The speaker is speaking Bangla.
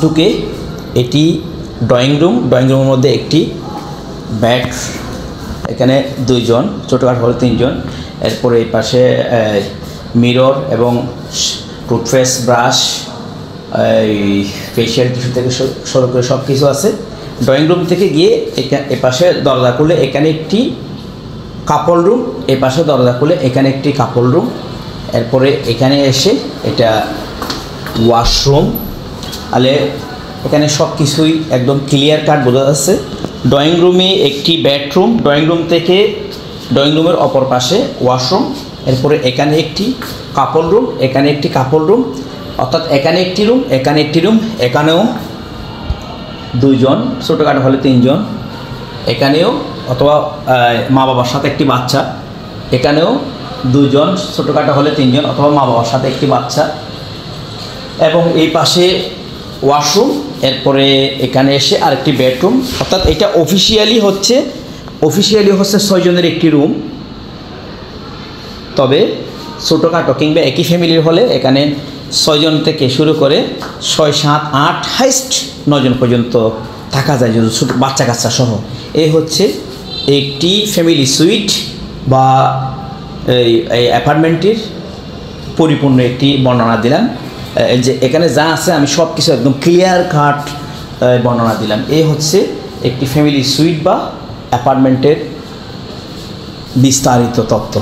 ঢুকে এটি ড্রয়িং রুমের মধ্যে একটি বেড, এখানে দুইজন, ছোটোখাটো হলে তিনজন। এরপরে এই পাশে মিরর এবং টুথপেস্ট, ব্রাশ, এই ফেশিয়াল টিস্যু থেকে শুরু করে সব কিছু আছে। ড্রয়িং রুম থেকে গিয়ে এ পাশে দরজা খুলে এখানে একটি কাপড় রুম, এ পাশে দরজা খুলে এখানে একটি কাপড় রুম। এরপরে এখানে এসে এটা ওয়াশরুম। তাহলে এখানে সব কিছুই একদম ক্লিয়ার কাট বোঝা যাচ্ছে। ড্রয়িং রুমে একটি বেডরুম, ড্রয়িং রুমের অপর পাশে ওয়াশরুম। এরপরে এখানে একটি কাপড় রুম, এখানে একটি কাপড় রুম, অর্থাৎ এখানে একটি রুম, এখানে একটি রুম, এখানেও দুইজন, ছোটোখাটো হলে তিনজন, এখানেও অথবা মা বাবার সাথে একটি বাচ্চা, এখানেও দুইজন, ছোটোখাটো হলে তিনজন অথবা মা বাবার সাথে একটি বাচ্চা। এবং এই পাশে ওয়াশরুম, এরপরে এখানে এসে আরেকটি বেডরুম। অর্থাৎ এটা অফিসিয়ালি হচ্ছে 6 জনের একটি রুম। তবে ছোটোখাটো কিংবা একই ফ্যামিলির হলে এখানে 6 জন থেকে শুরু করে 6, 7, 8 হাইস্ট 9 জন পর্যন্ত থাকা যায়, যদি ছোটো বাচ্চা কাচ্চা সহ। এই হচ্ছে একটি ফ্যামিলি সুইট বা এই অ্যাপার্টমেন্টটির পরিপূর্ণ একটি বর্ণনা দিলাম। যে এখানে যা আছে আমি সব কিছু একদম ক্লিয়ার কাট বর্ণনা দিলাম। এই হচ্ছে একটি ফ্যামিলি সুইট বা অ্যাপার্টমেন্টের বিস্তারিত তথ্য।